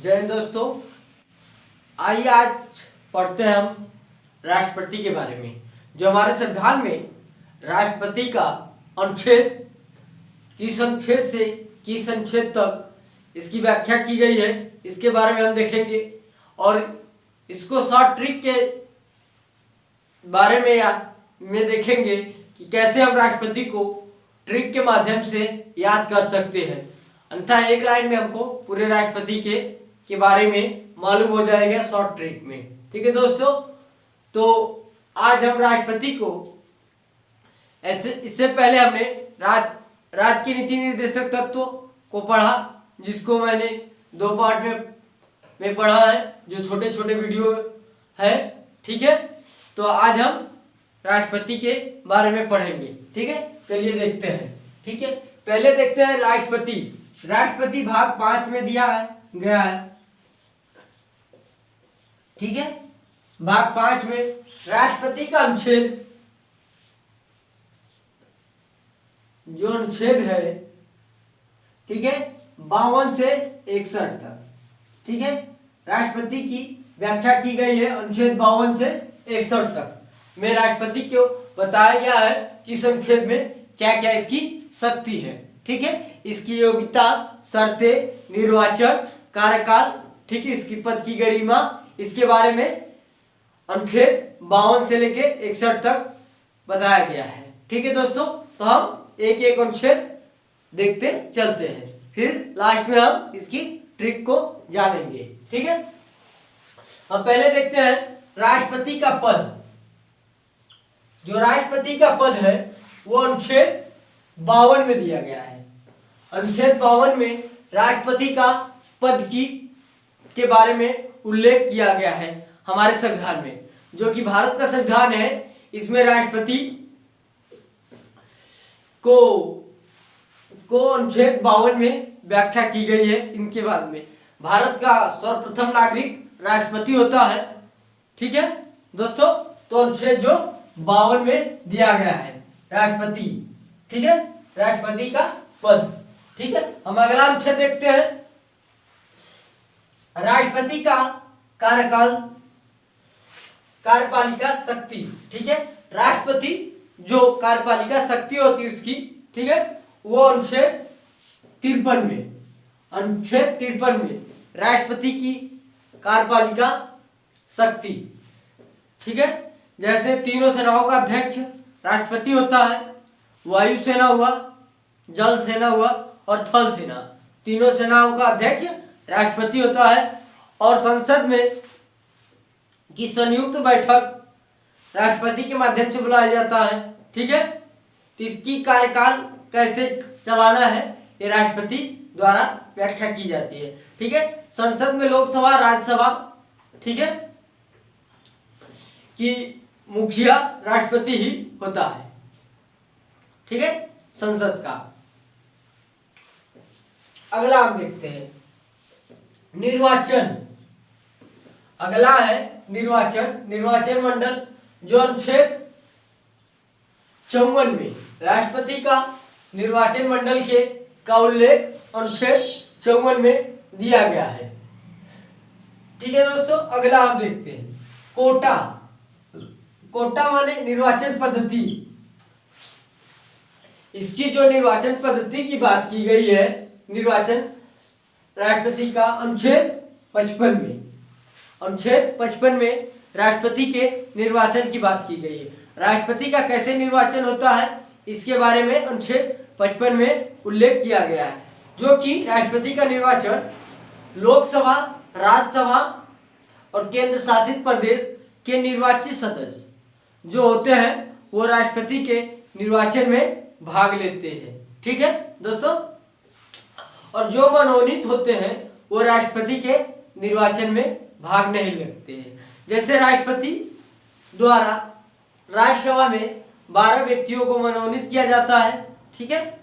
जय हिंद दोस्तों। आइए आज पढ़ते हैं हम राष्ट्रपति के बारे में। जो हमारे संविधान में राष्ट्रपति का अनुच्छेद किस अनुच्छेद से किस अनुच्छेद तक इसकी व्याख्या की गई है, इसके बारे में हम देखेंगे और इसको शॉर्ट ट्रिक के बारे में देखेंगे कि कैसे हम राष्ट्रपति को ट्रिक के माध्यम से याद कर सकते हैं। अन्यथा एक लाइन में हमको पूरे राष्ट्रपति के बारे में मालूम हो जाएगा शॉर्ट ट्रिक में। ठीक है दोस्तों, तो आज हम राष्ट्रपति को इससे पहले हमने राज्य के नीति निर्देशक तत्व को पढ़ा, जिसको मैंने 2 पार्ट में पढ़ा है, जो छोटे छोटे वीडियो है। ठीक है, तो आज हम राष्ट्रपति के बारे में पढ़ेंगे। ठीक है, चलिए देखते हैं। ठीक है, पहले देखते हैं राष्ट्रपति भाग 5 में दिया गया है। ठीक है, भाग 5 में राष्ट्रपति का अनुच्छेद, जो अनुच्छेद है, ठीक है, 52 से 61 तक। ठीक है, राष्ट्रपति की व्याख्या की गई है अनुच्छेद 52 से 61 तक में। राष्ट्रपति को बताया गया है कि इस अनुच्छेद में क्या क्या इसकी शक्ति है। ठीक है, इसकी योग्यता, शर्तें, निर्वाचन, कार्यकाल, ठीक है, इसकी पद की गरिमा, इसके बारे में अनुच्छेद 52 से लेके 61 तक बताया गया है। ठीक है दोस्तों, तो हम एक एक अनुच्छेद देखते चलते हैं, फिर लास्ट में हम इसकी ट्रिक को जानेंगे। ठीक है, हम पहले देखते हैं राष्ट्रपति का पद। जो राष्ट्रपति का पद है वो अनुच्छेद 52 में दिया गया है। अनुच्छेद 52 में राष्ट्रपति का पद के बारे में उल्लेख किया गया है हमारे संविधान में, जो कि भारत का संविधान है। इसमें राष्ट्रपति को अनुच्छेद 52 में व्याख्या की गई है। इनके बाद में भारत का सर्वप्रथम नागरिक राष्ट्रपति होता है। ठीक है दोस्तों, तो अनुच्छेद जो 52 में दिया गया है राष्ट्रपति, ठीक है, राष्ट्रपति का पद। ठीक है, हम अगला अनुच्छेद देखते हैं राष्ट्रपति का कार्यकाल, कार्यपालिका शक्ति। ठीक है, राष्ट्रपति जो कार्यपालिका शक्ति होती है उसकी, ठीक है, वो अनुच्छेद 53 में राष्ट्रपति की कार्यपालिका शक्ति। ठीक है, जैसे तीनों सेनाओं का अध्यक्ष राष्ट्रपति होता है। वायुसेना हुआ, जल सेना हुआ और थल सेना, तीनों सेनाओं का अध्यक्ष राष्ट्रपति होता है। और संसद में की संयुक्त बैठक राष्ट्रपति के माध्यम से बुलाया जाता है। ठीक है, तो इसकी कार्यकाल कैसे चलाना है ये राष्ट्रपति द्वारा व्याख्या की जाती है। ठीक है, संसद में लोकसभा, राज्यसभा, ठीक है, कि मुखिया राष्ट्रपति ही होता है। ठीक है, संसद का। अगला हम देखते हैं निर्वाचन। अगला है निर्वाचन मंडल, जो अनुच्छेद 54 में राष्ट्रपति का निर्वाचन मंडल का उल्लेख अनुच्छेद 54 में दिया गया है। ठीक है दोस्तों, अगला हम देखते हैं कोटा माने निर्वाचन पद्धति। इसकी जो निर्वाचन पद्धति की बात की गई है निर्वाचन राष्ट्रपति का अनुच्छेद 55 में राष्ट्रपति के निर्वाचन की बात की गई है। राष्ट्रपति का कैसे निर्वाचन होता है इसके बारे में अनुच्छेद 55 में उल्लेख किया गया है, जो कि राष्ट्रपति का निर्वाचन लोकसभा, राज्यसभा और केंद्र शासित प्रदेश के निर्वाचित सदस्य जो होते हैं वो राष्ट्रपति के निर्वाचन में भाग लेते हैं। ठीक है दोस्तों, और जो मनोनीत होते हैं वो राष्ट्रपति के निर्वाचन में भाग नहीं लेते हैं। जैसे राष्ट्रपति द्वारा राज्यसभा में 12 व्यक्तियों को मनोनीत किया जाता है। ठीक है,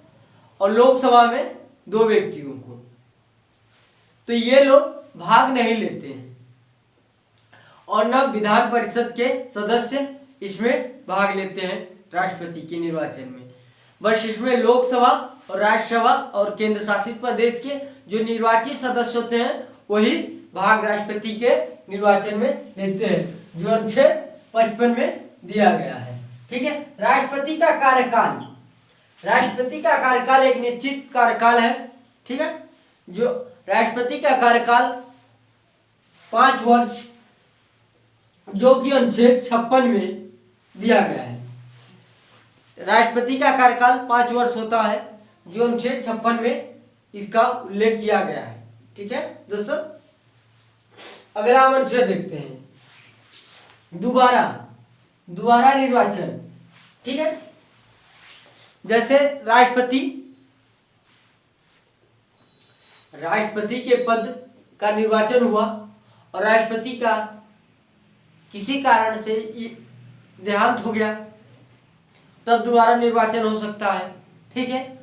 और लोकसभा में 2 व्यक्तियों को, तो ये लोग भाग नहीं लेते हैं। और न विधान परिषद के सदस्य इसमें भाग लेते हैं राष्ट्रपति के निर्वाचन में। बस इसमें लोकसभा और राज्यसभा और केंद्र शासित प्रदेश के जो निर्वाचित सदस्य होते हैं वही भाग राष्ट्रपति के निर्वाचन में लेते हैं, जो अनुच्छेद 55 में दिया गया है। ठीक है, राष्ट्रपति का कार्यकाल एक निश्चित कार्यकाल है। ठीक है, जो राष्ट्रपति का कार्यकाल 5 वर्ष, जो कि अनुच्छेद 56 में दिया गया है। राष्ट्रपति का कार्यकाल 5 वर्ष होता है, जो अनुच्छेद 56 में इसका उल्लेख किया गया है। ठीक है दोस्तों, अगला हम अनुच्छेद देखते हैं, दोबारा निर्वाचन। ठीक है, जैसे राष्ट्रपति के पद का निर्वाचन हुआ और राष्ट्रपति का किसी कारण से देहांत हो गया, तब दोबारा निर्वाचन हो सकता है। ठीक है,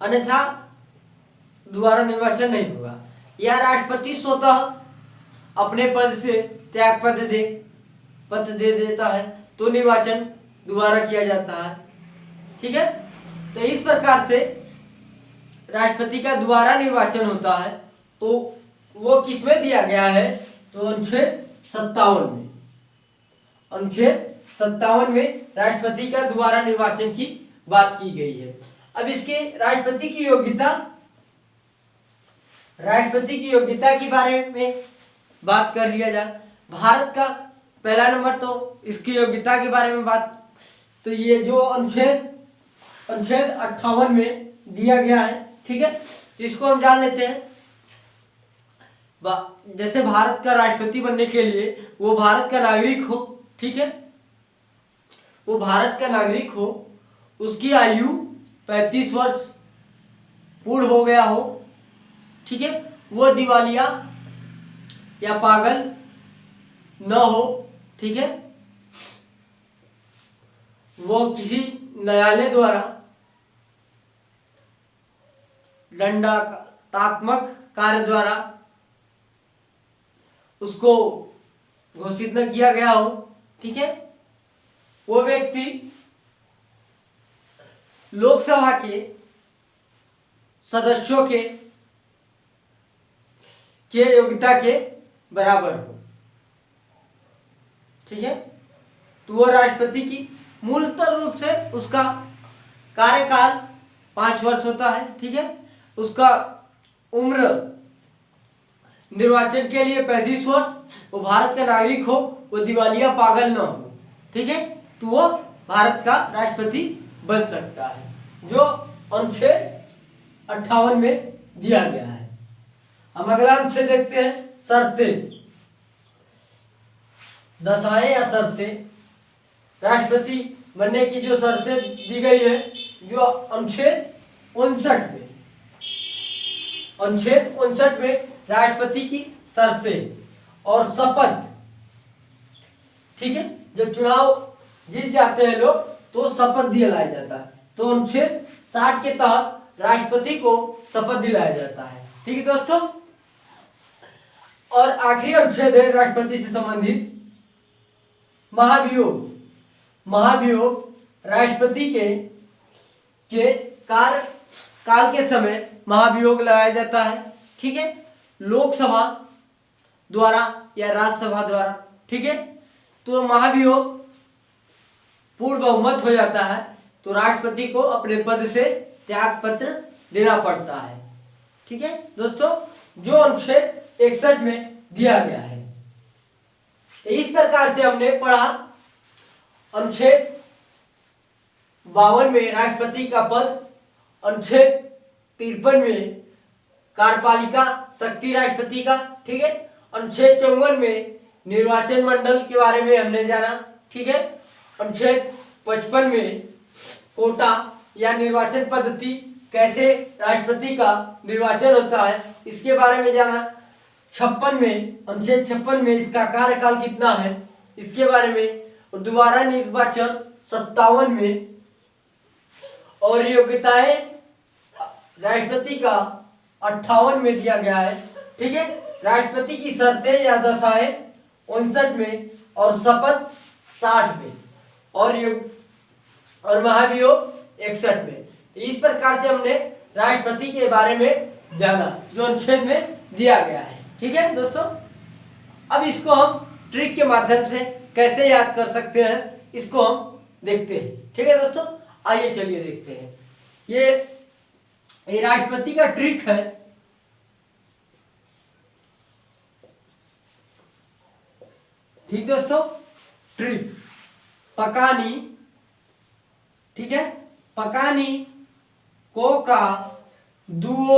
अन्यथा दोबारा निर्वाचन नहीं होगा। या राष्ट्रपति स्वतः अपने पद से त्याग पत्र दे देता है, तो निर्वाचन दोबारा किया जाता है। ठीक है, तो इस प्रकार से राष्ट्रपति का दोबारा निर्वाचन होता है, तो वो किसमें दिया गया है, तो अनुच्छेद 57 में राष्ट्रपति का दोबारा निर्वाचन की बात की गई है। अब इसके राष्ट्रपति की योग्यता के बारे में बात कर लिया जाए। भारत का पहला नंबर तो इसकी योग्यता के बारे में बात, तो ये जो अनुच्छेद 58 में दिया गया है। ठीक है, तो इसको हम जान लेते हैं। जैसे भारत का राष्ट्रपति बनने के लिए वो भारत का नागरिक हो। ठीक है, वो भारत का नागरिक हो, उसकी आयु 35 वर्ष पूर्ण हो गया हो। ठीक है, वो दिवालिया या पागल न हो। ठीक है, वो किसी न्यायालय द्वारा दंडात्मक कार्य द्वारा उसको घोषित न किया गया हो। ठीक है, वो व्यक्ति लोकसभा के सदस्यों के योग्यता के बराबर हो। ठीक है, तो वो राष्ट्रपति की मूलतः रूप से उसका कार्यकाल 5 वर्ष होता है। ठीक है, उसका उम्र निर्वाचन के लिए 35 वर्ष, वो भारत का नागरिक हो, वो दिवालिया पागल न हो। ठीक है, तो वो भारत का राष्ट्रपति बन सकता है, जो अनुच्छेद 58 में दिया गया है। हम अगला अनुच्छेद देखते हैं, शर्तें, दशाएं या शर्तें। राष्ट्रपति बनने की जो शर्तें दी गई है, जो अनुच्छेद 59 में राष्ट्रपति की शर्तें और शपथ। ठीक है, जब चुनाव जीत जाते हैं लोग, तो शपथ दिलाया जाता है, तो अनुच्छेद 60 के तहत राष्ट्रपति को शपथ दिलाया जाता है। ठीक है दोस्तों, और आखिरी अनुच्छेद है राष्ट्रपति से संबंधित, महाभियोग। राष्ट्रपति के कार्यकाल के समय महाभियोग लगाया जाता है। ठीक है, लोकसभा द्वारा या राज्यसभा द्वारा। ठीक है, तो महाभियोग पूर्ण बहुमत हो जाता है, तो राष्ट्रपति को अपने पद से त्याग पत्र देना पड़ता है। ठीक है दोस्तों, जो अनुच्छेद 61 में दिया गया है। इस प्रकार से हमने पढ़ा अनुच्छेद 52 में राष्ट्रपति का पद, अनुच्छेद 53 में कार्यपालिका शक्ति राष्ट्रपति का। ठीक है, अनुच्छेद 54 में निर्वाचन मंडल के बारे में हमने जाना। ठीक है, अनुच्छेद 55 में कोटा या निर्वाचन पद्धति, कैसे राष्ट्रपति का निर्वाचन होता है, इसके बारे में जाना। 56 में, अनुच्छेद 56 में इसका कार्यकाल कितना है, इसके बारे में। और दोबारा निर्वाचन 57 में, और योग्यताएं राष्ट्रपति का 58 में दिया गया है। ठीक है, राष्ट्रपति की शर्तें या दशाएं 59 में, और शपथ 60 में, और महाभियोग 61 में। तो इस प्रकार से हमने राष्ट्रपति के बारे में जाना, जो अनुच्छेद में दिया गया है। ठीक है दोस्तों। अब इसको हम ट्रिक के माध्यम से कैसे याद कर सकते हैं इसको हम देखते हैं। ठीक है दोस्तों, आइए चलिए देखते हैं। ये राष्ट्रपति का ट्रिक है। ठीक दोस्तों, ट्रिक पकानी, ठीक है, पकानी को का दुओ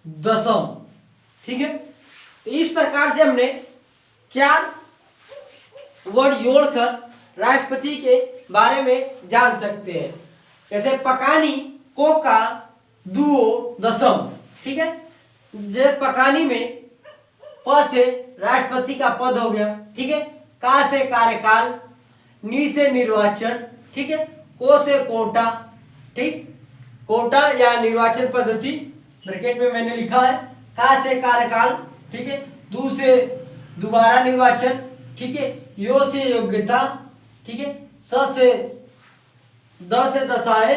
दशम। ठीक है, तो इस प्रकार से हमने 4 वर्ड जोड़कर राष्ट्रपति के बारे में जान सकते हैं। जैसे पकानी को का दुओ दशम। ठीक है, जैसे पकानी में प से राष्ट्रपति का पद हो गया। ठीक है, का से कार्यकाल, नी से निर्वाचन, ठीक है, को से कोटा, ठीक, कोटा या निर्वाचन पद्धति ब्रैकेट में मैंने लिखा है, का से कार्यकाल, ठीक है, दू से दोबारा निर्वाचन, ठीक है, यो से योग्यता, ठीक है, स से द से दशाए,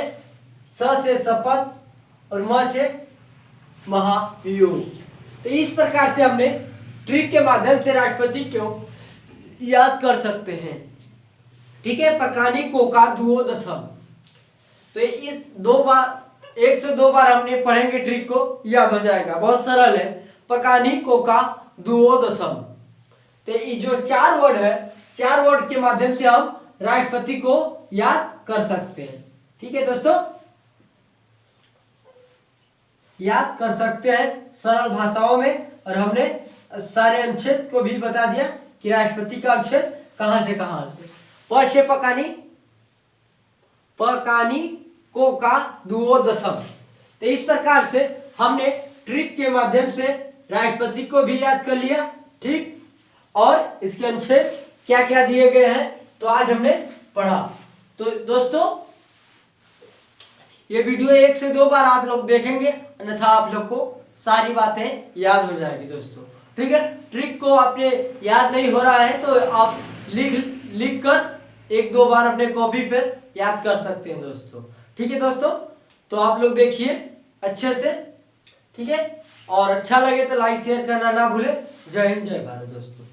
स से शपथ और म से महायोग। तो इस प्रकार से हमने ट्रिक के माध्यम से राष्ट्रपति को याद कर सकते हैं। ठीक है, पकानी को का दुओ दशम। तो इस 2 बार 1 से 2 बार हमने पढ़ेंगे, ट्रिक को याद हो जाएगा, बहुत सरल है। पकानी को का दुओ दशम। तो ये जो 4 वर्ड है, 4 वर्ड के माध्यम से हम राष्ट्रपति को याद कर सकते हैं। ठीक है दोस्तों, याद कर सकते हैं सरल भाषाओं में। और हमने सारे अनुच्छेद को भी बता दिया कि राष्ट्रपति का अनुच्छेद कहां से कहां से। प से पकानी, पकानी को का दुओ दशम। तो इस प्रकार से हमने ट्रिक के माध्यम से राष्ट्रपति को भी याद कर लिया। ठीक, और इसके अनुच्छेद क्या क्या दिए गए हैं तो आज हमने पढ़ा। तो दोस्तों, ये वीडियो 1 से 2 बार आप लोग देखेंगे, अन्यथा आप लोग को सारी बातें याद हो जाएगी दोस्तों। ठीक है, ट्रिक को आपने याद नहीं हो रहा है तो आप लिख कर 1-2 बार अपने कॉपी पर याद कर सकते हैं दोस्तों। ठीक है दोस्तों, तो आप लोग देखिए अच्छे से। ठीक है, और अच्छा लगे तो लाइक शेयर करना ना भूले। जय हिंद, जय भारत दोस्तों।